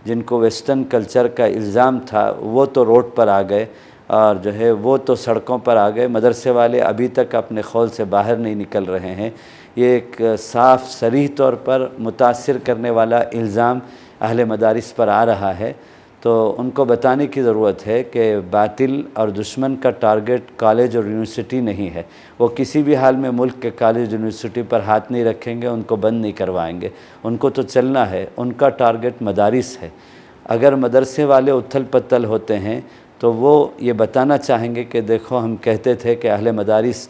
جن کو western culture کا الزام تھا وہ تو روڈ پر آ گئے اور جو ہے وہ تو سڑکوں پر آ گئے، مدرسے والے ابھی تک اپنے خول سے باہر نہیں نکل رہے ہیں۔ یہ ایک صاف صریح طور پر متاثر کرنے والا الزام اہل مدارس پر آ رہا ہے، تو ان کو بتانے کی ضرورت ہے کہ باطل اور دشمن کا ٹارگٹ کالج اور یونیورسٹی نہیں ہے۔ وہ کسی بھی حال میں ملک کے کالج یونیورسٹی پر ہاتھ نہیں رکھیں گے، ان کو بند نہیں کروائیں گے، ان کو تو چلنا ہے، ان کا ٹارگٹ مدارس ہے۔ اگر مدرسے والے اتھل پتھل ہوتے ہیں تو وہ یہ بتانا چاہیں گے کہ دیکھو ہم کہتے تھے کہ اہل مدارس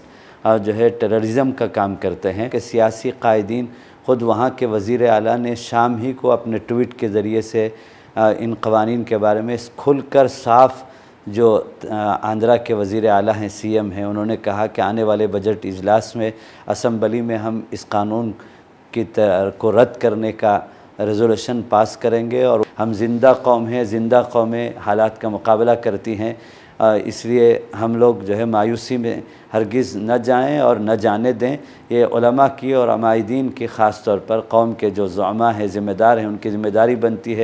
جو ہے ٹیررزم کا کام کرتے ہیں، کہ سیاسی قائدین خود وہاں کے وزیر اعلیٰ نے شام ہی کو اپنے ٹویٹ کے ذریعے سے ان قوانین کے بارے میں کھل کر صاف، جو آندھرا کے وزیر اعلیٰ ہیں، سی ایم ہیں، انہوں نے کہا کہ آنے والے بجٹ اجلاس میں اسمبلی میں ہم اس قانون کو رد کرنے کا ریزولوشن پاس کریں گے، اور ہم زندہ قوم ہیں، زندہ قومیں حالات کا مقابلہ کرتی ہیں، اس لیے ہم لوگ جو ہے مایوسی میں ہرگز نہ جائیں اور نہ جانے دیں۔ یہ علماء کی اور عمائدین کی خاص طور پر قوم کے جو زعماء ہیں، ذمہ دار ہیں، ان کی ذمہ داری بنتی ہے۔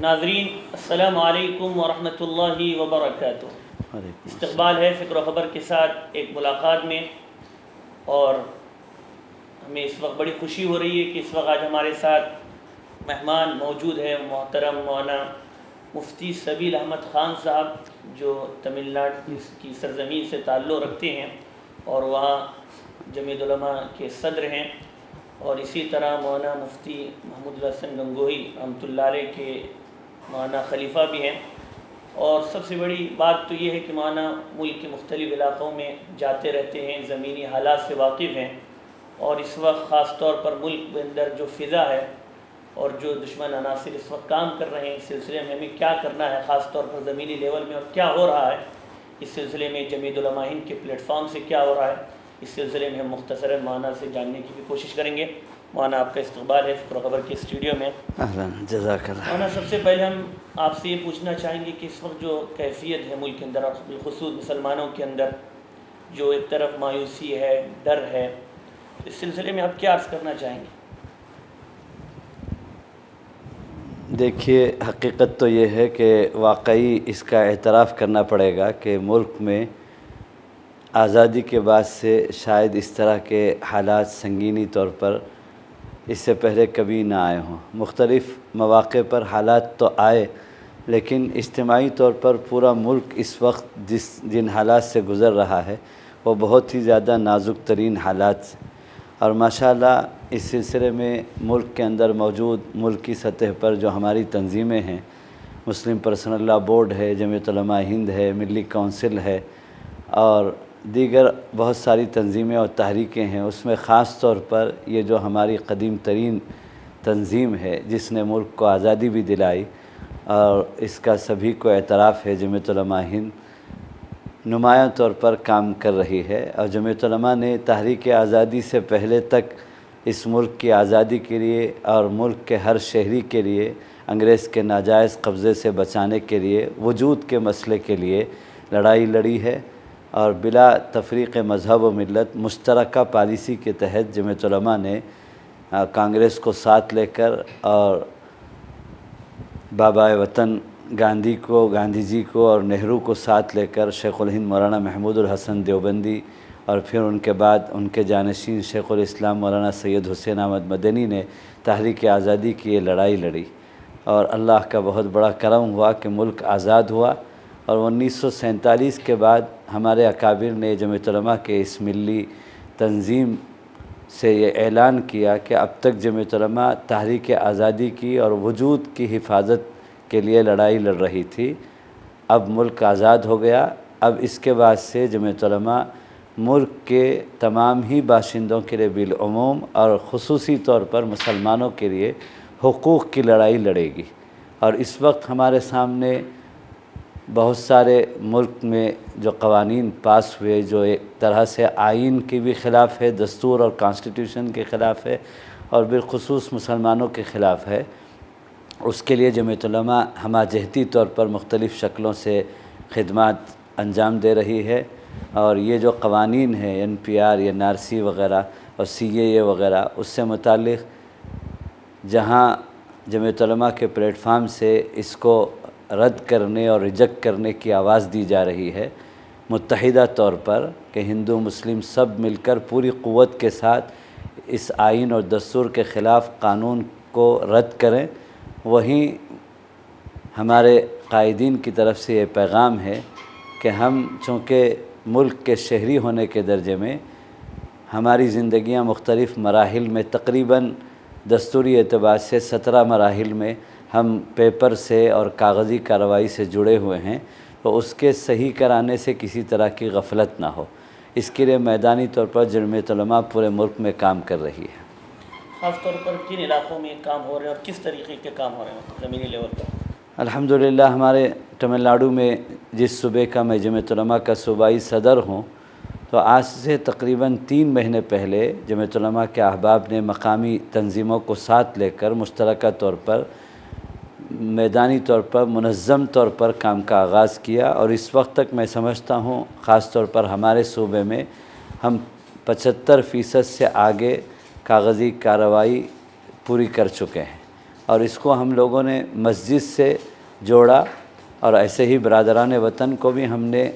ناظرین السلام علیکم ورحمۃ اللہ وبرکاتہ۔ استقبال ہے فکر و خبر کے ساتھ ایک ملاقات میں، اور ہمیں اس وقت بڑی خوشی ہو رہی ہے کہ اس وقت آج ہمارے ساتھ مہمان موجود ہیں، محترم مولانا مفتی سبیل احمد خان صاحب، جو تمل ناڈو کی سرزمین سے تعلق رکھتے ہیں اور وہاں جمعیت علماء کے صدر ہیں، اور اسی طرح مولانا مفتی محمود الحسن گنگوہی رحمۃ اللہ علیہ کے مولانا خلیفہ بھی ہیں۔ اور سب سے بڑی بات تو یہ ہے کہ مولانا ملک کے مختلف علاقوں میں جاتے رہتے ہیں، زمینی حالات سے واقف ہیں، اور اس وقت خاص طور پر ملک کے اندر جو فضا ہے اور جو دشمن عناصر اس وقت کام کر رہے ہیں، اس سلسلے میں ہمیں کیا کرنا ہے، خاص طور پر زمینی لیول میں، اور کیا ہو رہا ہے اس سلسلے میں جمعیت علماء ہند کے پلیٹ فارم سے کیا ہو رہا ہے، اس سلسلے میں ہم مختصراً مولانا سے جاننے کی بھی کوشش کریں گے۔ مولانا آپ کا استقبال ہے فکر و خبر کے اسٹوڈیو میں۔ جزاک اللہ۔ مولانا سب سے پہلے ہم آپ سے یہ پوچھنا چاہیں گے کہ اس وقت جو کیفیت ہے ملک کے اندر اور بالخصوص مسلمانوں کے اندر، جو ایک طرف مایوسی ہے، ڈر ہے، اس سلسلے میں آپ کیا عرض کرنا چاہیں گے؟ دیکھیے، حقیقت تو یہ ہے کہ واقعی اس کا اعتراف کرنا پڑے گا کہ ملک میں آزادی کے بعد سے شاید اس طرح کے حالات سنگینی طور پر اس سے پہلے کبھی نہ آئے ہوں۔ مختلف مواقع پر حالات تو آئے، لیکن اجتماعی طور پر پورا ملک اس وقت جن حالات سے گزر رہا ہے وہ بہت ہی زیادہ نازک ترین حالات، اور ماشاءاللہ اس سلسلے میں ملک کے اندر موجود ملکی سطح پر جو ہماری تنظیمیں ہیں، مسلم پرسنل لاء بورڈ ہے، جمعیت علماء ہند ہے، ملی کونسل ہے، اور دیگر بہت ساری تنظیمیں اور تحریکیں ہیں، اس میں خاص طور پر یہ جو ہماری قدیم ترین تنظیم ہے جس نے ملک کو آزادی بھی دلائی، اور اس کا سبھی کو اعتراف ہے، جمعیت علماء ہند نمایاں طور پر کام کر رہی ہے، اور جمعیت علماء نے تحریک آزادی سے پہلے تک اس ملک کی آزادی کے لیے اور ملک کے ہر شہری کے لیے انگریز کے ناجائز قبضے سے بچانے کے لیے، وجود کے مسئلے کے لیے لڑائی لڑی ہے، اور بلا تفریق مذہب و ملت مشترکہ پالیسی کے تحت جمعیت علماء نے کانگریس کو ساتھ لے کر اور بابائے وطن گاندھی جی کو اور نہرو کو ساتھ لے کر شیخ الہند مولانا محمود الحسن دیوبندی، اور پھر ان کے بعد ان کے جانشین شیخ الاسلام مولانا سید حسین احمد مدنی نے تحریک آزادی کی یہ لڑائی لڑی، اور اللہ کا بہت بڑا کرم ہوا کہ ملک آزاد ہوا، اور 1947 کے بعد ہمارے اکابر نے جمعیت علماء کے اس ملی تنظیم سے یہ اعلان کیا کہ اب تک جمعیت علماء تحریک آزادی کی اور وجود کی حفاظت کے لیے لڑائی لڑ رہی تھی، اب ملک آزاد ہو گیا، اب اس کے بعد سے جمعیت علماء ملک کے تمام ہی باشندوں کے لیے بالعموم اور خصوصی طور پر مسلمانوں کے لیے حقوق کی لڑائی لڑے گی۔ اور اس وقت ہمارے سامنے بہت سارے ملک میں جو قوانین پاس ہوئے جو ایک طرح سے آئین کی بھی خلاف ہے، دستور اور کانسٹیٹیوشن کے خلاف ہے، اور بالخصوص مسلمانوں کے خلاف ہے، اس کے لیے جمعیت علماء ہمہ جہتی طور پر مختلف شکلوں سے خدمات انجام دے رہی ہے، اور یہ جو قوانین ہیں NPR یا NRC وغیرہ اور CAA وغیرہ، اس سے متعلق جہاں جمعیت علماء کے پلیٹ فارم سے اس کو رد کرنے اور ریجیکٹ کرنے کی آواز دی جا رہی ہے متحدہ طور پر کہ ہندو مسلم سب مل کر پوری قوت کے ساتھ اس آئین اور دستور کے خلاف قانون کو رد کریں، وہیں ہمارے قائدین کی طرف سے یہ پیغام ہے کہ ہم چونکہ ملک کے شہری ہونے کے درجے میں ہماری زندگیاں مختلف مراحل میں تقریباً دستوری اعتبار سے 17 مراحل میں ہم پیپر سے اور کاغذی کارروائی سے جڑے ہوئے ہیں، تو اس کے صحیح کرانے سے کسی طرح کی غفلت نہ ہو، اس کے لیے میدانی طور پر جمعیت علماء پورے ملک میں کام کر رہی ہے۔ خاص طور پر کن علاقوں میں کام ہو رہے ہیں اور کس طریقے کے کام ہو رہے ہیں زمینی لیول پر؟ الحمدللہ ہمارے تمل ناڈو میں جس صوبے کا میں جمعیت علماء کا صوبائی صدر ہوں، تو آج سے تقریباً 3 مہینے پہلے جمعیت علماء کے احباب نے مقامی تنظیموں کو ساتھ لے کر مشترکہ طور پر میدانی طور پر منظم طور پر کام کا آغاز کیا، اور اس وقت تک میں سمجھتا ہوں خاص طور پر ہمارے صوبے میں ہم 75% سے آگے کاغذی کارروائی پوری کر چکے ہیں، اور اس کو ہم لوگوں نے مسجد سے جوڑا، اور ایسے ہی برادران وطن کو بھی ہم نے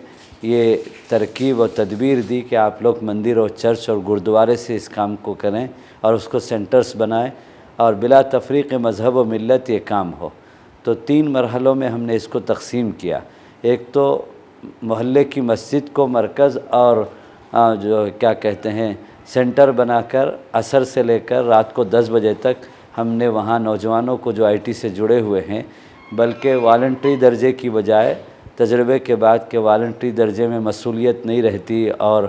یہ ترکیب اور تدبیر دی کہ آپ لوگ مندر اور چرچ اور گردوارے سے اس کام کو کریں اور اس کو سینٹرز بنائیں اور بلا تفریق مذہب و ملت یہ کام ہو۔ تو 3 مرحلوں میں ہم نے اس کو تقسیم کیا۔ ایک تو محلے کی مسجد کو مرکز اور جو کیا کہتے ہیں سینٹر بنا کر عصر سے لے کر رات کو 10 بجے تک ہم نے وہاں نوجوانوں کو جو IT سے جڑے ہوئے ہیں، بلکہ والنٹری درجے کی بجائے تجربے کے بعد کہ والنٹری درجے میں مسئولیت نہیں رہتی اور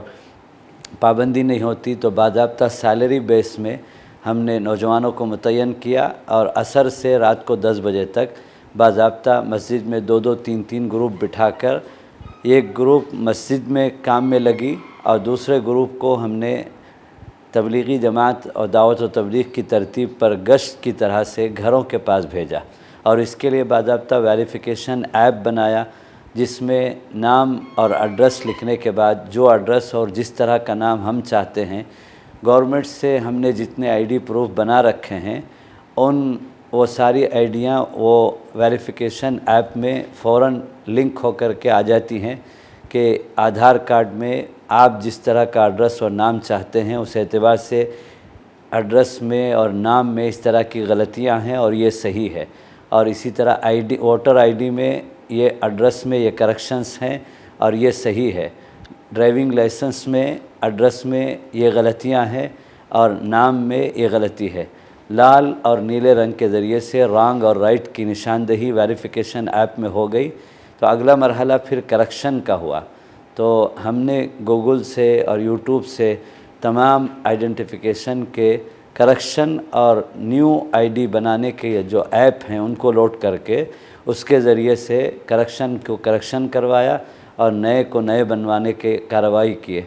پابندی نہیں ہوتی، تو باضابطہ سیلری بیس میں ہم نے نوجوانوں کو متعین کیا، اور عصر سے رات کو 10 بجے تک باضابطہ مسجد میں 2-2 3-3 گروپ بٹھا کر ایک گروپ مسجد میں کام میں لگی اور دوسرے گروپ کو ہم نے تبلیغی جماعت اور دعوت و تبلیغ کی ترتیب پر گشت کی طرح سے گھروں کے پاس بھیجا، اور اس کے لیے باضابطہ ویریفیکیشن ایپ بنایا جس میں نام اور ایڈریس لکھنے کے بعد جو ایڈریس اور جس طرح کا نام ہم چاہتے ہیں، گورنمنٹ سے ہم نے جتنے ID پروف بنا رکھے ہیں وہ ساری آئیڈیاں وہ ویریفیکیشن ایپ میں فوراً لنک ہو کر کے آ جاتی ہیں کہ آدھار کارڈ میں آپ جس طرح کا ایڈریس اور نام چاہتے ہیں اس اعتبار سے ایڈریس میں اور نام میں اس طرح کی غلطیاں ہیں اور یہ صحیح ہے، اور اسی طرح ووٹر ID میں یہ ایڈریس میں یہ کریکشنز ہیں اور یہ صحیح ہے، ڈرائیونگ لائسنس میں ایڈریس میں یہ غلطیاں ہیں اور نام میں یہ غلطی ہے۔ لال اور نیلے رنگ کے ذریعے سے رانگ اور رائٹ کی نشاندہی ویریفیکیشن ایپ میں ہو گئی۔ تو اگلا مرحلہ پھر کریکشن کا ہوا، تو ہم نے گوگل سے اور یوٹیوب سے تمام آئیڈینٹیفیکیشن کے کریکشن اور نیو ID بنانے کے جو ایپ ہیں ان کو لوڈ کر کے اس کے ذریعے سے کریکشن کو کریکشن کروایا اور نئے کو نئے بنوانے کے کارروائی کیے۔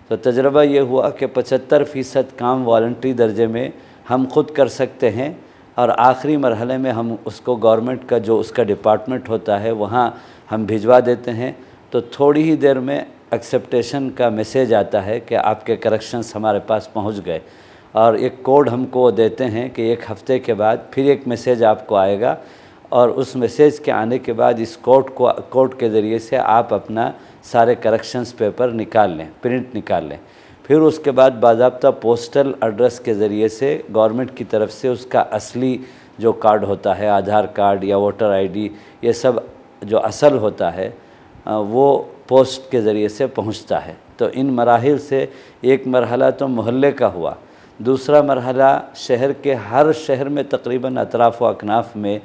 تو تجربہ یہ ہوا کہ 75% کام والنٹری درجے میں ہم خود کر سکتے ہیں، اور آخری مرحلے میں ہم اس کو گورنمنٹ کا جو اس کا ڈپارٹمنٹ ہوتا ہے وہاں ہم بھجوا دیتے ہیں، تو تھوڑی ہی دیر میں ایکسیپٹیشن کا میسیج آتا ہے کہ آپ کے کریکشنز ہمارے پاس پہنچ گئے، اور ایک کوڈ ہم کو دیتے ہیں کہ 1 ہفتے کے بعد پھر ایک میسیج آپ کو آئے گا، اور اس میسیج کے آنے کے بعد اس کوڈ کے ذریعے سے آپ اپنا سارے کریکشنز پیپر نکال لیں، پرنٹ نکال لیں۔ پھر اس کے بعد باضابطہ پوسٹل ایڈریس کے ذریعے سے گورنمنٹ کی طرف سے اس کا اصلی جو کارڈ ہوتا ہے آدھار کارڈ یا ووٹر ID یہ سب جو اصل ہوتا ہے وہ پوسٹ کے ذریعے سے پہنچتا ہے۔ تو ان مراحل سے ایک مرحلہ تو محلے کا ہوا، دوسرا مرحلہ شہر کے ہر شہر میں تقریباً اطراف و اکناف میں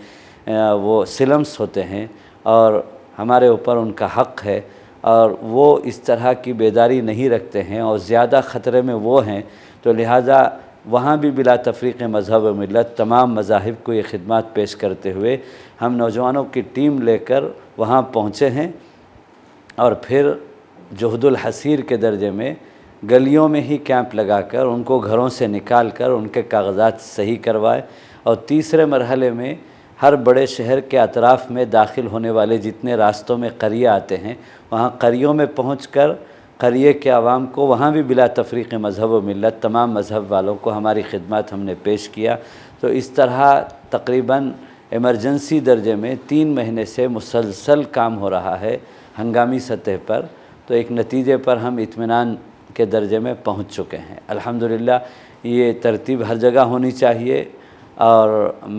وہ سلمس ہوتے ہیں اور ہمارے اوپر ان کا حق ہے، اور وہ اس طرح کی بیداری نہیں رکھتے ہیں اور زیادہ خطرے میں وہ ہیں، تو لہٰذا وہاں بھی بلا تفریق مذہب و ملت تمام مذاہب کو یہ خدمات پیش کرتے ہوئے ہم نوجوانوں کی ٹیم لے کر وہاں پہنچے ہیں، اور پھر جہد الحصیر کے درجے میں گلیوں میں ہی کیمپ لگا کر ان کو گھروں سے نکال کر ان کے کاغذات صحیح کروائے، اور تیسرے مرحلے میں ہر بڑے شہر کے اطراف میں داخل ہونے والے جتنے راستوں میں قریہ آتے ہیں وہاں قریوں میں پہنچ کر قریے کے عوام کو وہاں بھی بلا تفریق مذہب و ملت تمام مذہب والوں کو ہماری خدمات ہم نے پیش کیا۔ تو اس طرح تقریباً ایمرجنسی درجے میں 3 مہینے سے مسلسل کام ہو رہا ہے ہنگامی سطح پر، تو ایک نتیجے پر ہم اطمینان کے درجے میں پہنچ چکے ہیں الحمدللہ۔ یہ ترتیب ہر جگہ ہونی چاہیے، اور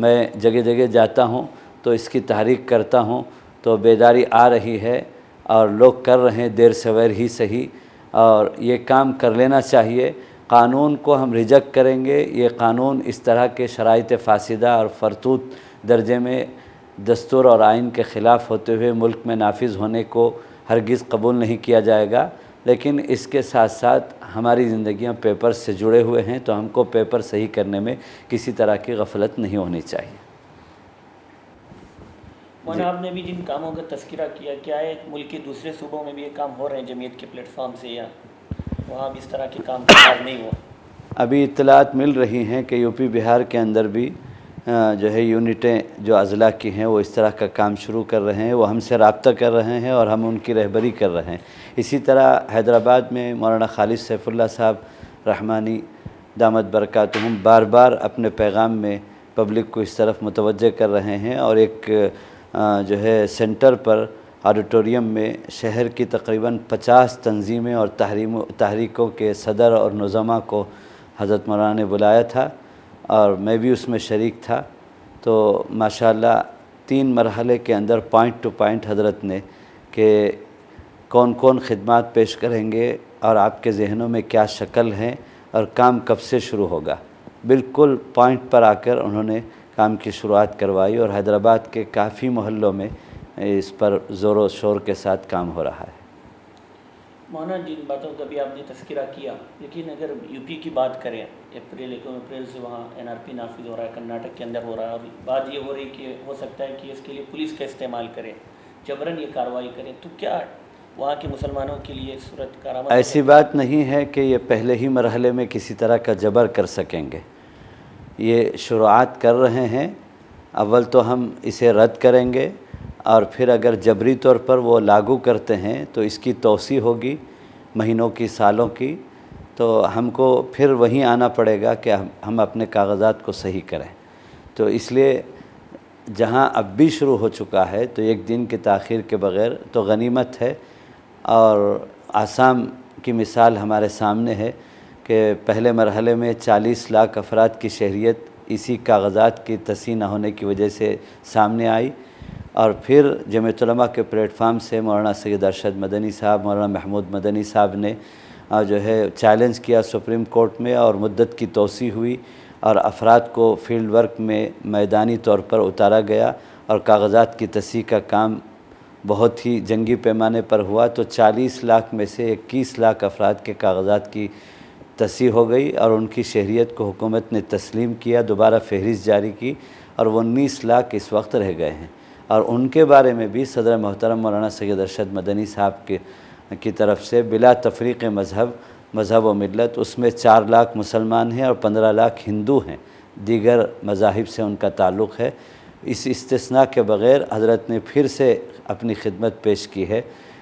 میں جگہ جگہ جاتا ہوں تو اس کی تحریک کرتا ہوں، تو بیداری آ رہی ہے اور لوگ کر رہے ہیں دیر سویر ہی صحیح، اور یہ کام کر لینا چاہیے۔ قانون کو ہم ریجیکٹ کریں گے، یہ قانون اس طرح کے شرائط فاسدہ اور فرتوت درجے میں دستور اور آئین کے خلاف ہوتے ہوئے ملک میں نافذ ہونے کو ہرگز قبول نہیں کیا جائے گا۔ لیکن اس کے ساتھ ساتھ ہماری زندگیاں پیپر سے جڑے ہوئے ہیں، تو ہم کو پیپر صحیح کرنے میں کسی طرح کی غفلت نہیں ہونی چاہیے۔ مولانا آپ نے بھی جن کاموں کا تذکرہ کیا، کیا ہے ملک کے دوسرے صوبوں میں بھی یہ کام ہو رہے ہیں جمعیت کے پلیٹ فارم سے، یا وہاں بھی اس طرح کے کام کا آغاز نہیں ہوا؟ ابھی اطلاعات مل رہی ہیں کہ یو پی بہار کے اندر بھی جو ہے یونٹیں جو اضلاع کی ہیں وہ اس طرح کا کام شروع کر رہے ہیں، وہ ہم سے رابطہ کر رہے ہیں اور ہم ان کی رہبری کر رہے ہیں۔ اسی طرح حیدرآباد میں مولانا خالد سیف اللہ صاحب رحمانی دامت برکاتہم بار بار اپنے پیغام میں پبلک کو اس طرف متوجہ کر رہے ہیں، اور ایک جو ہے سینٹر پر آڈیٹوریم میں شہر کی تقریباً 50 تنظیمیں اور تحریکوں کے صدر اور نظماء کو حضرت مولانا نے بلایا تھا، اور میں بھی اس میں شریک تھا۔ تو ماشاءاللہ 3 مرحلے کے اندر پوائنٹ ٹو پوائنٹ حضرت نے کہ کون کون خدمات پیش کریں گے اور آپ کے ذہنوں میں کیا شکل ہے اور کام کب سے شروع ہوگا، بالکل پوائنٹ پر آ کر انہوں نے کام کی شروعات کروائی، اور حیدرآباد کے کافی محلوں میں اس پر زور و شور کے ساتھ کام ہو رہا ہے۔ مولانا جن باتوں کا بھی آپ نے تذکرہ کیا، لیکن اگر یو پی کی بات کریں، اپریل سے وہاں NRP نافذ ہو رہا ہے، کرناٹک کے اندر ہو رہا ہے، اور بات یہ ہو رہی کہ ہو سکتا ہے کہ اس کے لیے پولیس کا استعمال کریں، جبراً یہ کارروائی کریں، تو کیا وہاں کے مسلمانوں کے لیے صورت کارآمد؟ ایسی بات نہیں ہے کہ یہ پہلے ہی مرحلے میں کسی طرح کا جبر کر سکیں گے، یہ شروعات کر رہے ہیں۔ اول تو ہم اسے رد کریں گے، اور پھر اگر جبری طور پر وہ لاگو کرتے ہیں تو اس کی توسیع ہوگی مہینوں کی، سالوں کی، تو ہم کو پھر وہیں آنا پڑے گا کہ ہم اپنے کاغذات کو صحیح کریں۔ تو اس لیے جہاں اب بھی شروع ہو چکا ہے تو ایک دن کی تاخیر کے بغیر تو غنیمت ہے، اور آسام کی مثال ہمارے سامنے ہے کہ پہلے مرحلے میں 40 لاکھ افراد کی شہریت اسی کاغذات کی تصحیح نہ ہونے کی وجہ سے سامنے آئی، اور پھر جمعیت علماء کے پلیٹ فارم سے مولانا سید ارشد مدنی صاحب، مولانا محمود مدنی صاحب نے جو ہے چیلنج کیا سپریم کورٹ میں، اور مدت کی توسیع ہوئی، اور افراد کو فیلڈ ورک میں میدانی طور پر اتارا گیا، اور کاغذات کی تصحیح کا کام بہت ہی جنگی پیمانے پر ہوا۔ تو 40 لاکھ میں سے 21 لاکھ افراد کے کاغذات کی تصحیح ہو گئی، اور ان کی شہریت کو حکومت نے تسلیم کیا، دوبارہ فہرست جاری کی، اور وہ 19 لاکھ اس وقت رہ گئے ہیں۔ اور ان کے بارے میں بھی صدر محترم مولانا سید ارشد مدنی صاحب کی طرف سے بلا تفریق مذہب و ملت، اس میں 4 لاکھ مسلمان ہیں اور 15 لاکھ ہندو ہیں، دیگر مذاہب سے ان کا تعلق ہے۔ اس استثناء کے بغیر حضرت نے پھر سے اپنی خدمت پیش کی ہے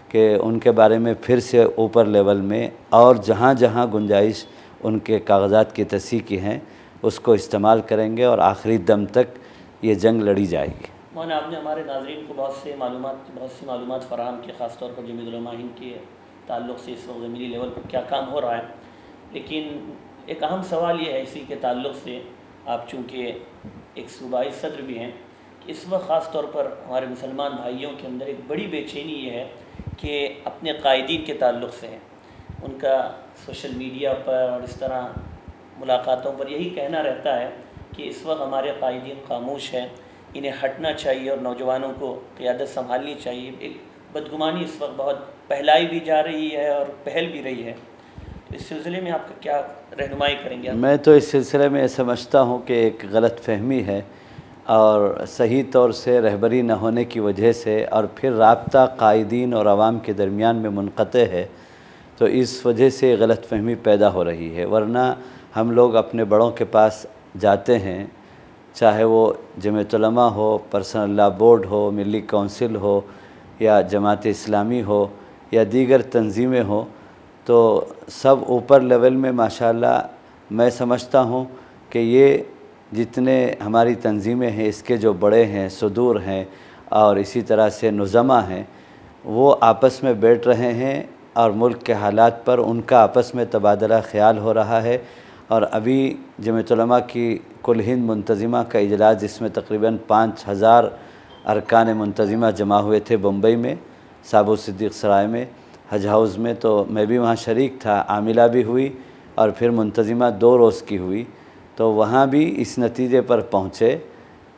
کہ ان کے بارے میں پھر سے اوپر لیول میں اور جہاں جہاں گنجائش ان کے کاغذات کی تصحیح کی ہیں اس کو استعمال کریں گے، اور آخری دم تک یہ جنگ لڑی جائے گی۔ مولانا آپ نے ہمارے ناظرین کو بہت سی معلومات فراہم کی، خاص طور پر جمعیت علماء ہند کے تعلق سے اس وقت زمینی لیول پر کیا کام ہو رہا ہے، لیکن ایک اہم سوال یہ ہے اسی کے تعلق سے، آپ چونکہ ایک صوبائی صدر بھی ہیں، کہ اس وقت خاص طور پر ہمارے مسلمان بھائیوں کے اندر ایک بڑی بے چینی یہ ہے کہ اپنے قائدین کے تعلق سے ان کا سوشل میڈیا پر اور اس طرح ملاقاتوں پر یہی کہنا رہتا ہے کہ اس وقت ہمارے قائدین خاموش ہیں، انہیں ہٹنا چاہیے اور نوجوانوں کو قیادت سنبھالنی چاہیے۔ ایک بدگمانی اس وقت بہت پھیلائی بھی جا رہی ہے اور پھیل بھی رہی ہے، تو اس سلسلے میں آپ کا کیا رہنمائی کریں گے؟ میں تو اس سلسلے میں سمجھتا ہوں کہ ایک غلط فہمی ہے، اور صحیح طور سے رہبری نہ ہونے کی وجہ سے، اور پھر رابطہ قائدین اور عوام کے درمیان میں منقطع ہے، تو اس وجہ سے غلط فہمی پیدا ہو رہی ہے۔ ورنہ ہم لوگ اپنے بڑوں کے پاس جاتے ہیں، چاہے وہ جمعیت علماء ہو، پرسنل لاء بورڈ ہو، ملی کونسل ہو، یا جماعت اسلامی ہو، یا دیگر تنظیمیں ہوں، تو سب اوپر لیول میں ماشاءاللہ میں سمجھتا ہوں کہ یہ جتنے ہماری تنظیمیں ہیں اس کے جو بڑے ہیں، صدور ہیں اور اسی طرح سے نظما ہیں، وہ آپس میں بیٹھ رہے ہیں اور ملک کے حالات پر ان کا آپس میں تبادلہ خیال ہو رہا ہے۔ اور ابھی جمعیت علماء کی کل ہند منتظمہ کا اجلاس، جس میں تقریباً 5000 ارکان منتظمہ جمع ہوئے تھے بمبئی میں، سابو صدیق سرائے میں، حج ہاؤس میں، تو میں بھی وہاں شریک تھا۔ عاملہ بھی ہوئی اور پھر منتظمہ 2 روز کی ہوئی، تو وہاں بھی اس نتیجے پر پہنچے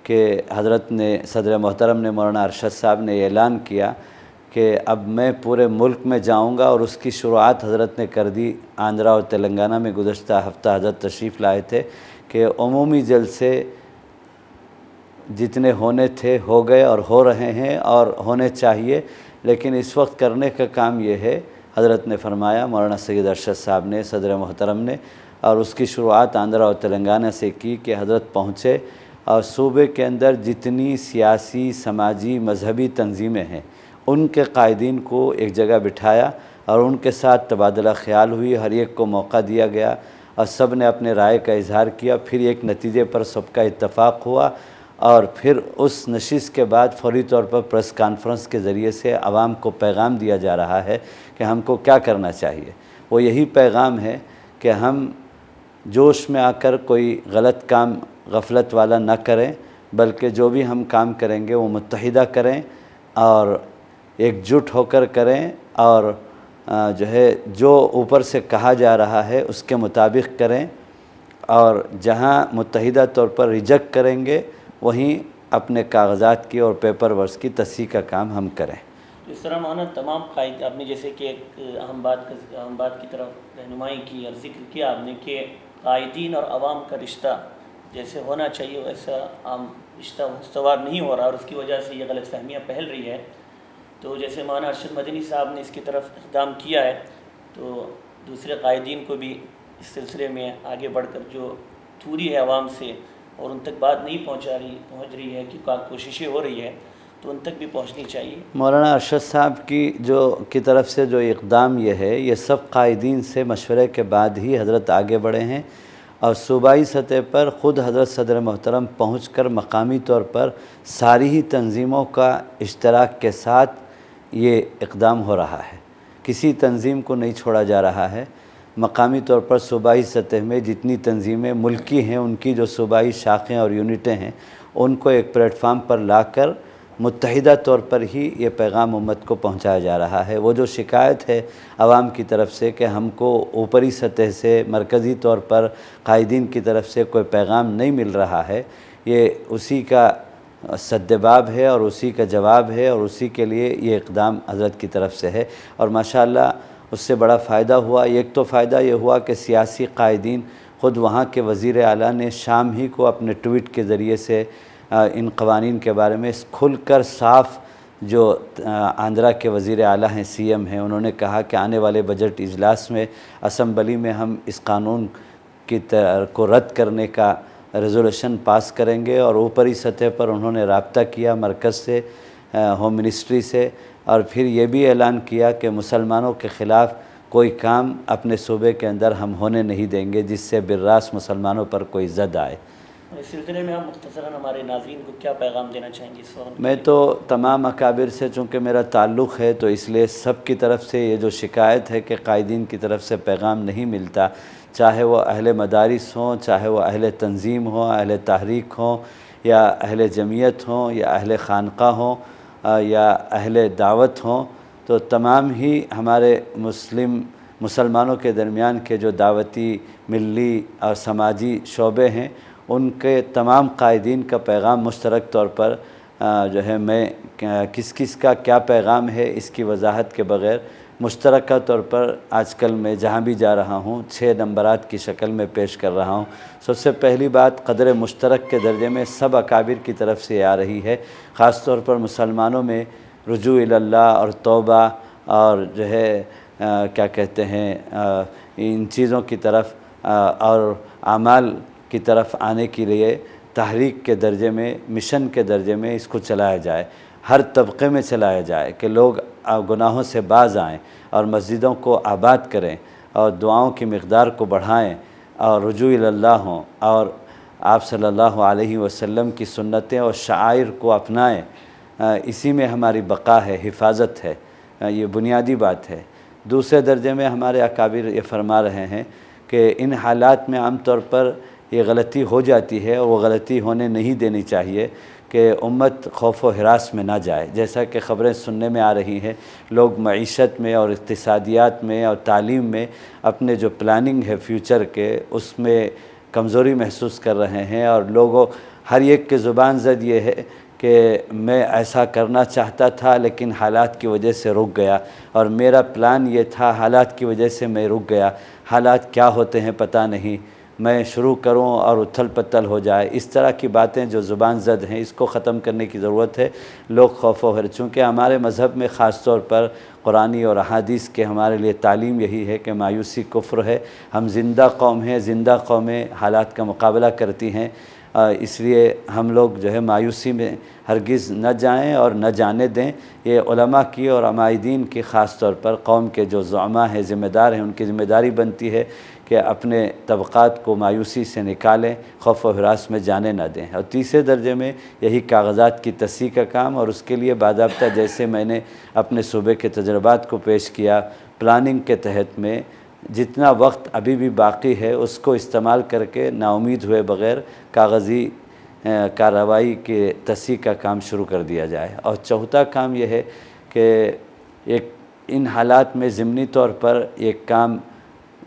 کہ حضرت نے، صدر محترم نے، مولانا ارشد صاحب نے اعلان کیا کہ اب میں پورے ملک میں جاؤں گا، اور اس کی شروعات حضرت نے کر دی آندھرا اور تلنگانہ میں۔ گزشتہ ہفتہ حضرت تشریف لائے تھے کہ عمومی جلسے جتنے ہونے تھے ہو گئے اور ہو رہے ہیں اور ہونے چاہیے، لیکن اس وقت کرنے کا کام یہ ہے، حضرت نے فرمایا، مولانا سید ارشد صاحب نے، صدر محترم نے، اور اس کی شروعات آندھرا اور تلنگانہ سے کی کہ حضرت پہنچے اور صوبے کے اندر جتنی سیاسی، سماجی، مذہبی تنظیمیں ہیں ان کے قائدین کو ایک جگہ بٹھایا اور ان کے ساتھ تبادلہ خیال ہوئی، ہر ایک کو موقع دیا گیا اور سب نے اپنے رائے کا اظہار کیا، پھر ایک نتیجے پر سب کا اتفاق ہوا، اور پھر اس نشست کے بعد فوری طور پر پریس کانفرنس کے ذریعے سے عوام کو پیغام دیا جا رہا ہے کہ ہم کو کیا کرنا چاہیے۔ وہ یہی پیغام ہے کہ ہم جوش میں آ کر کوئی غلط کام غفلت والا نہ کریں، بلکہ جو بھی ہم کام کریں گے وہ متحدہ کریں اور ایک جٹ ہو کر کریں، اور جو اوپر سے کہا جا رہا ہے اس کے مطابق کریں، اور جہاں متحدہ طور پر ریجیکٹ کریں گے وہیں اپنے کاغذات کی اور پیپر ورکس کی تصحیح کا کام ہم کریں۔ اس طرح مانا تمام قائد، آپ نے جیسے کہ ایک اہم بات کی طرف رہنمائی کی اور ذکر کیا آپ نے کہ قائدین اور عوام کا رشتہ جیسے ہونا چاہیے ویسا عام رشتہ استوار نہیں ہو رہا، اور اس کی وجہ سے یہ غلط فہمیاں پھیل رہی ہے۔ تو جیسے مولانا ارشد مدنی صاحب نے اس کی طرف اقدام کیا ہے، تو دوسرے قائدین کو بھی اس سلسلے میں آگے بڑھ کر جو دوری ہے عوام سے اور ان تک بات نہیں پہنچ رہی ہے کہ کوششیں ہو رہی ہے، تو ان تک بھی پہنچنی چاہیے۔ مولانا ارشد صاحب کی طرف سے جو اقدام یہ ہے، یہ سب قائدین سے مشورے کے بعد ہی حضرت آگے بڑھے ہیں، اور صوبائی سطح پر خود حضرت صدر محترم پہنچ کر مقامی طور پر ساری ہی تنظیموں کا اشتراک کے ساتھ یہ اقدام ہو رہا ہے۔ کسی تنظیم کو نہیں چھوڑا جا رہا ہے۔ مقامی طور پر صوبائی سطح میں جتنی تنظیمیں ملکی ہیں، ان کی جو صوبائی شاخیں اور یونٹیں ہیں، ان کو ایک پلیٹ فارم پر لا کر متحدہ طور پر ہی یہ پیغام امت کو پہنچایا جا رہا ہے۔ وہ جو شکایت ہے عوام کی طرف سے کہ ہم کو اوپری سطح سے، مرکزی طور پر قائدین کی طرف سے کوئی پیغام نہیں مل رہا ہے، یہ اسی کا سدباب ہے اور اسی کا جواب ہے، اور اسی کے لیے یہ اقدام حضرت کی طرف سے ہے، اور ماشاءاللہ اس سے بڑا فائدہ ہوا۔ ایک تو فائدہ یہ ہوا کہ سیاسی قائدین، خود وہاں کے وزیر اعلیٰ نے شام ہی کو اپنے ٹویٹ کے ذریعے سے ان قوانین کے بارے میں کھل کر صاف، جو آندھرا کے وزیر اعلیٰ ہیں، سی ایم ہیں، انہوں نے کہا کہ آنے والے بجٹ اجلاس میں اسمبلی میں ہم اس قانون کو رد کرنے کا ریزولوشن پاس کریں گے، اور اوپری سطح پر انہوں نے رابطہ کیا مرکز سے، ہوم منسٹری سے، اور پھر یہ بھی اعلان کیا کہ مسلمانوں کے خلاف کوئی کام اپنے صوبے کے اندر ہم ہونے نہیں دیں گے جس سے بالراس مسلمانوں پر کوئی زد آئے۔ اس سلسلے میں ہم مختصراً ہمارے ناظرین کو کیا پیغام دینا چاہیں گے اس وقت؟ میں تو تمام اکابر سے، چونکہ میرا تعلق ہے، تو اس لیے سب کی طرف سے یہ جو شکایت ہے کہ قائدین کی طرف سے پیغام نہیں ملتا، چاہے وہ اہل مدارس ہوں، چاہے وہ اہل تنظیم ہوں، اہل تحریک ہوں، یا اہل جمعیت ہوں، یا اہل خانقاہ ہوں، یا اہل دعوت ہوں، تو تمام ہی ہمارے مسلمانوں کے درمیان کے جو دعوتی، ملی اور سماجی شعبے ہیں، ان کے تمام قائدین کا پیغام مشترک طور پر جو ہے میں کس کس کا کیا پیغام ہے اس کی وضاحت کے بغیر مشترکہ طور پر آج کل میں جہاں بھی جا رہا ہوں 6 نمبرات کی شکل میں پیش کر رہا ہوں۔ سب سے پہلی بات قدر مشترک کے درجے میں سب اکابر کی طرف سے آ رہی ہے، خاص طور پر مسلمانوں میں رجوع اللہ اور توبہ اور جو ہے کیا کہتے ہیں ان چیزوں کی طرف اور اعمال کی طرف آنے کے لیے تحریک کے درجے میں، مشن کے درجے میں اس کو چلایا جائے۔ ہر طبقے میں چلایا جائے کہ لوگ گناہوں سے باز آئیں اور مسجدوں کو آباد کریں اور دعاؤں کی مقدار کو بڑھائیں اور رجوع اللہ ہوں اور آپ صلی اللہ علیہ وسلم کی سنتیں اور شعائر کو اپنائیں۔ اسی میں ہماری بقا ہے، حفاظت ہے، یہ بنیادی بات ہے۔ دوسرے درجے میں ہمارے اکابر یہ فرما رہے ہیں کہ ان حالات میں عام طور پر یہ غلطی ہو جاتی ہے اور وہ غلطی ہونے نہیں دینی چاہیے کہ امت خوف و ہراس میں نہ جائے، جیسا کہ خبریں سننے میں آ رہی ہیں۔ لوگ معیشت میں اور اقتصادیات میں اور تعلیم میں اپنے جو پلاننگ ہے فیوچر کے، اس میں کمزوری محسوس کر رہے ہیں، اور لوگوں ہر ایک کے زبان زد یہ ہے کہ میں ایسا کرنا چاہتا تھا لیکن حالات کی وجہ سے رک گیا، اور میرا پلان یہ تھا حالات کی وجہ سے میں رک گیا، حالات کیا ہوتے ہیں پتہ نہیں، میں شروع کروں اور اتھل پتل ہو جائے۔ اس طرح کی باتیں جو زبان زد ہیں، اس کو ختم کرنے کی ضرورت ہے۔ لوگ خوف و چونکہ ہمارے مذہب میں خاص طور پر قرآنی اور احادیث کے ہمارے لیے تعلیم یہی ہے کہ مایوسی کفر ہے۔ ہم زندہ قوم ہیں، زندہ قومیں حالات کا مقابلہ کرتی ہیں، اس لیے ہم لوگ جو ہے مایوسی میں ہرگز نہ جائیں اور نہ جانے دیں۔ یہ علماء کی اور عمائدین کی خاص طور پر قوم کے جو زعماء ہیں، ذمہ دار ہیں، ان کی ذمہ داری بنتی ہے کہ اپنے طبقات کو مایوسی سے نکالیں، خوف و ہراس میں جانے نہ دیں۔ اور تیسرے درجے میں یہی کاغذات کی تصحیح کا کام، اور اس کے لیے باضابطہ جیسے میں نے اپنے صوبے کے تجربات کو پیش کیا، پلاننگ کے تحت میں جتنا وقت ابھی بھی باقی ہے اس کو استعمال کر کے نا امید ہوئے بغیر کاغذی کارروائی کے تصحیح کا کام شروع کر دیا جائے۔ اور چوتھا کام یہ ہے کہ ایک ان حالات میں ضمنی طور پر ایک کام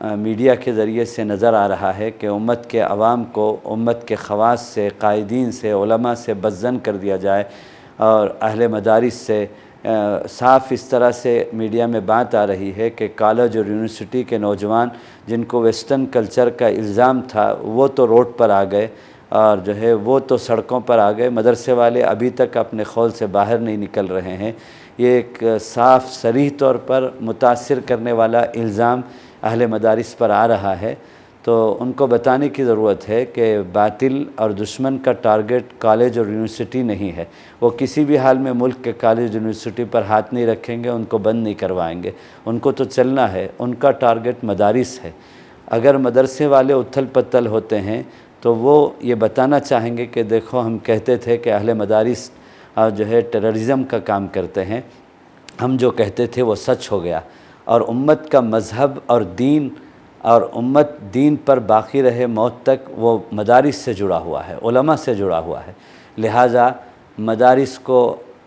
میڈیا کے ذریعے سے نظر آ رہا ہے کہ امت کے عوام کو امت کے خواص سے، قائدین سے، علماء سے بدظن کر دیا جائے، اور اہل مدارس سے صاف اس طرح سے میڈیا میں بات آ رہی ہے کہ کالج اور یونیورسٹی کے نوجوان جن کو ویسٹرن کلچر کا الزام تھا وہ تو روڈ پر آ گئے، اور جو ہے وہ تو سڑکوں پر آ گئے، مدرسے والے ابھی تک اپنے خول سے باہر نہیں نکل رہے ہیں۔ یہ ایک صاف صریح طور پر متاثر کرنے والا الزام اہل مدارس پر آ رہا ہے، تو ان کو بتانے کی ضرورت ہے کہ باطل اور دشمن کا ٹارگٹ کالج اور یونیورسٹی نہیں ہے۔ وہ کسی بھی حال میں ملک کے کالج یونیورسٹی پر ہاتھ نہیں رکھیں گے، ان کو بند نہیں کروائیں گے، ان کو تو چلنا ہے، ان کا ٹارگٹ مدارس ہے۔ اگر مدرسے والے اتھل پتل ہوتے ہیں تو وہ یہ بتانا چاہیں گے کہ دیکھو ہم کہتے تھے کہ اہل مدارس جو ہے ٹیررزم کا کام کرتے ہیں، ہم جو کہتے تھے وہ سچ ہو گیا، اور امت کا مذہب اور دین اور امت دین پر باقی رہے موت تک وہ مدارس سے جڑا ہوا ہے، علماء سے جڑا ہوا ہے۔ لہٰذا مدارس کو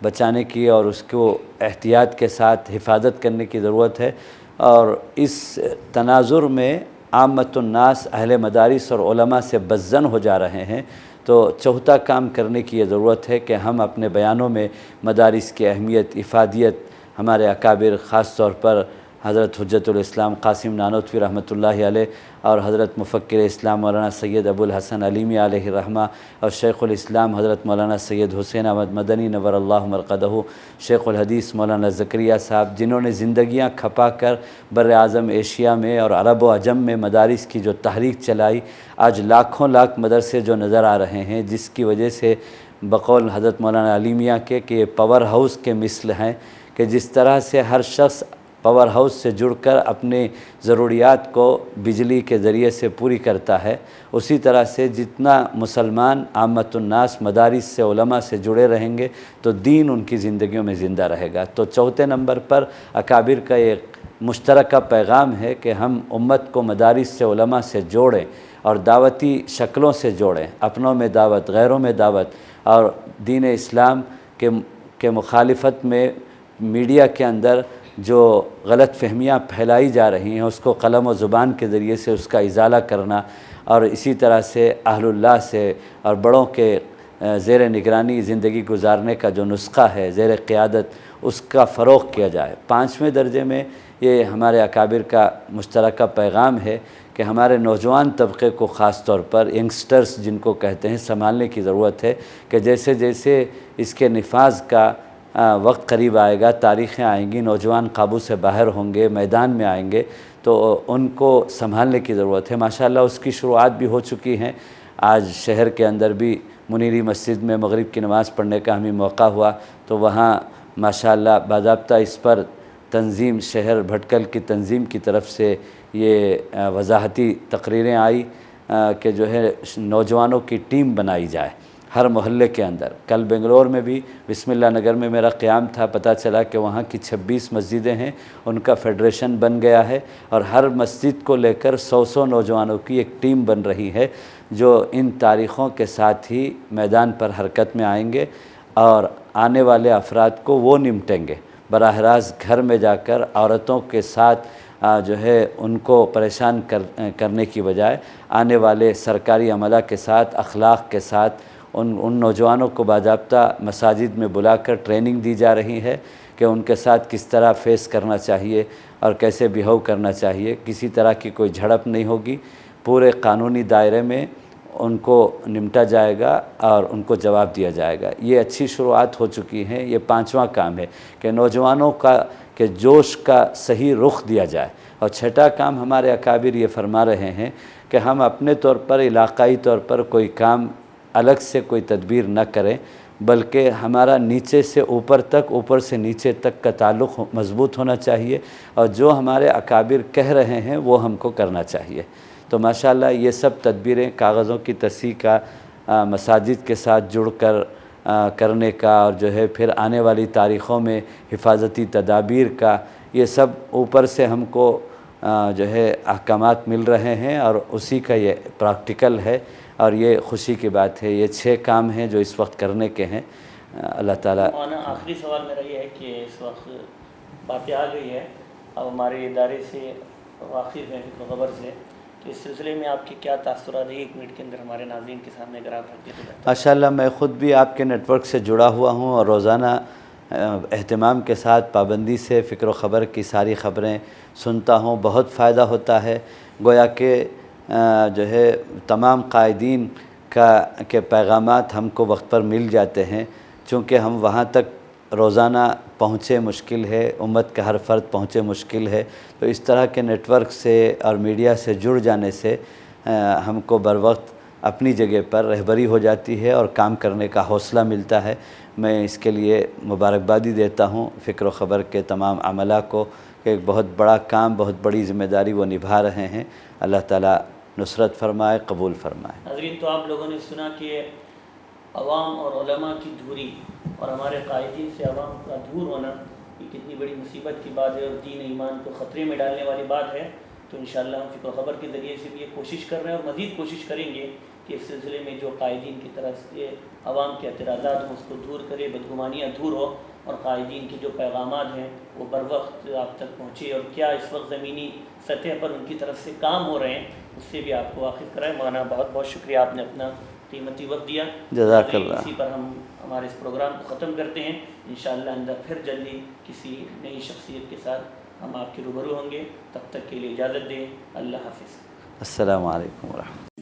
بچانے کی اور اس کو احتیاط کے ساتھ حفاظت کرنے کی ضرورت ہے، اور اس تناظر میں عامت الناس اہل مدارس اور علماء سے بدظن ہو جا رہے ہیں، تو چوتھا کام کرنے کی یہ ضرورت ہے کہ ہم اپنے بیانوں میں مدارس کی اہمیت، افادیت، ہمارے اکابر خاص طور پر حضرت حجت الاسلام قاسم نانوتوی رحمۃ اللہ علیہ اور حضرت مفکر اسلام مولانا سید ابو الحسن علیمی علیہ الرحمہ اور شیخ الاسلام حضرت مولانا سید حسین احمد مدنی نور اللہ مرقدہ، شیخ الحدیث مولانا زکریا صاحب، جنہوں نے زندگیاں کھپا کر بر اعظم ایشیا میں اور عرب و عجم میں مدارس کی جو تحریک چلائی، آج لاکھوں لاکھ مدرسے جو نظر آ رہے ہیں، جس کی وجہ سے بقول حضرت مولانا علیمیہ کے کہ یہ پاور ہاؤس کے مثل ہیں، کہ جس طرح سے ہر شخص پاور ہاؤس سے جڑ کر اپنی ضروریات کو بجلی کے ذریعے سے پوری کرتا ہے، اسی طرح سے جتنا مسلمان عامت الناس مدارس سے، علماء سے جڑے رہیں گے تو دین ان کی زندگیوں میں زندہ رہے گا۔ تو چوتھے نمبر پر اکابر کا ایک مشترکہ پیغام ہے کہ ہم امت کو مدارس سے، علماء سے جوڑیں اور دعوتی شکلوں سے جوڑیں، اپنوں میں دعوت، غیروں میں دعوت، اور دین اسلام کے مخالفت میں میڈیا کے اندر جو غلط فہمیاں پھیلائی جا رہی ہیں اس کو قلم و زبان کے ذریعے سے اس کا ازالہ کرنا، اور اسی طرح سے اہل اللہ سے اور بڑوں کے زیر نگرانی زندگی گزارنے کا جو نسخہ ہے، زیر قیادت، اس کا فروغ کیا جائے۔ پانچویں درجے میں یہ ہمارے اکابر کا مشترکہ پیغام ہے کہ ہمارے نوجوان طبقے کو خاص طور پر ینگسٹرز جن کو کہتے ہیں، سنبھالنے کی ضرورت ہے کہ جیسے جیسے اس کے نفاذ کا وقت قریب آئے گا، تاریخیں آئیں گی، نوجوان قابو سے باہر ہوں گے، میدان میں آئیں گے، تو ان کو سنبھالنے کی ضرورت ہے۔ ماشاءاللہ اس کی شروعات بھی ہو چکی ہیں، آج شہر کے اندر بھی منیری مسجد میں مغرب کی نماز پڑھنے کا ہمیں موقع ہوا تو وہاں ماشاءاللہ باضابطہ اس پر تنظیم شہر بھٹکل کی تنظیم کی طرف سے یہ وضاحتی تقریریں آئی کہ جو ہے نوجوانوں کی ٹیم بنائی جائے ہر محلے کے اندر۔ کل بنگلور میں بھی بسم اللہ نگر میں میرا قیام تھا، پتہ چلا کہ وہاں کی 26 مسجدیں ہیں، ان کا فیڈریشن بن گیا ہے اور ہر مسجد کو لے کر 100 نوجوانوں کی ایک ٹیم بن رہی ہے جو ان تاریخوں کے ساتھ ہی میدان پر حرکت میں آئیں گے اور آنے والے افراد کو وہ نمٹیں گے، براہ راست گھر میں جا کر عورتوں کے ساتھ جو ہے ان کو پریشان کرنے کی بجائے آنے والے سرکاری عملہ کے ساتھ اخلاق کے ساتھ ان نوجوانوں کو باضابطہ مساجد میں بلا کر ٹریننگ دی جا رہی ہے کہ ان کے ساتھ کس طرح فیس کرنا چاہیے اور کیسے بیہیو کرنا چاہیے، کسی طرح کی کوئی جھڑپ نہیں ہوگی، پورے قانونی دائرے میں ان کو نمٹا جائے گا اور ان کو جواب دیا جائے گا۔ یہ اچھی شروعات ہو چکی ہیں۔ یہ 5واں کام ہے کہ نوجوانوں کے جوش کا صحیح رخ دیا جائے، اور 6واں کام ہمارے اکابر یہ فرما رہے ہیں کہ ہم اپنے طور پر علاقائی طور پر کوئی کام الگ سے کوئی تدبیر نہ کریں، بلکہ ہمارا نیچے سے اوپر تک، اوپر سے نیچے تک کا تعلق مضبوط ہونا چاہیے، اور جو ہمارے اکابر کہہ رہے ہیں وہ ہم کو کرنا چاہیے۔ تو ماشاءاللہ یہ سب تدبیریں کاغذوں کی تصحیح کا، مساجد کے ساتھ جڑ کر کرنے کا، اور جو ہے پھر آنے والی تاریخوں میں حفاظتی تدابیر کا، یہ سب اوپر سے ہم کو جو ہے احکامات مل رہے ہیں اور اسی کا یہ پریکٹیکل ہے، اور یہ خوشی کی بات ہے۔ یہ 6 کام ہیں جو اس وقت کرنے کے ہیں۔ اللہ تعالیٰ۔ آخری سوال میرا یہ ہے کہ اس وقت باتیں آ گئی ہے، اب ہمارے ادارے سے واقف ہیں فکر و خبر سے، تو اس سلسلے میں آپ کے کیا تاثرات ہیں؟ 1 منٹ کے اندر ہمارے ناظرین کے سامنے اگر آپ رکھ دیں تو بہتر۔ ماشاءاللہ میں خود بھی آپ کے نیٹ ورک سے جڑا ہوا ہوں اور روزانہ اہتمام کے ساتھ پابندی سے فکر و خبر کی ساری خبریں سنتا ہوں، بہت فائدہ ہوتا ہے۔ گویا کہ جو ہے تمام قائدین کے پیغامات ہم کو وقت پر مل جاتے ہیں، چونکہ ہم وہاں تک روزانہ پہنچے مشکل ہے، امت کا ہر فرد پہنچے مشکل ہے، تو اس طرح کے نیٹ ورک سے اور میڈیا سے جڑ جانے سے ہم کو بر وقت اپنی جگہ پر رہبری ہو جاتی ہے اور کام کرنے کا حوصلہ ملتا ہے۔ میں اس کے لیے مبارکبادی دیتا ہوں فکر و خبر کے تمام عملہ کو کہ ایک بہت بڑا کام، بہت بڑی ذمہ داری وہ نبھا رہے ہیں۔ اللہ تعالیٰ نصرت فرمائے، قبول فرمائے۔ ناظرین، تو آپ لوگوں نے سنا کہ عوام اور علماء کی دوری اور ہمارے قائدین سے عوام کا دور ہونا یہ کتنی بڑی مصیبت کی بات ہے اور دین ایمان کو خطرے میں ڈالنے والی بات ہے۔ تو انشاءاللہ ہم فکر و خبر کے ذریعے سے بھی یہ کوشش کر رہے ہیں اور مزید کوشش کریں گے کہ اس سلسلے میں جو قائدین کی طرف سے عوام کے اعتراضات ہوں اس کو دور کرے، بدگمانیاں دور ہو، اور قائدین کے جو پیغامات ہیں وہ بر وقت آپ تک پہنچے، اور کیا اس وقت زمینی سطح پر ان کی طرف سے کام ہو رہے ہیں اس سے بھی آپ کو واقف کرائے۔ مولانا بہت بہت شکریہ، آپ نے اپنا قیمتی وقت دیا۔ جزاک اللہ۔ اسی پر ہم ہمارے اس پروگرام کو ختم کرتے ہیں۔ انشاءاللہ آئندہ پھر جلدی کسی نئی شخصیت کے ساتھ ہم آپ کے روبرو ہوں گے۔ تب تک کے لیے اجازت دیں۔ اللہ حافظ۔ السلام علیکم ورحمۃ اللہ۔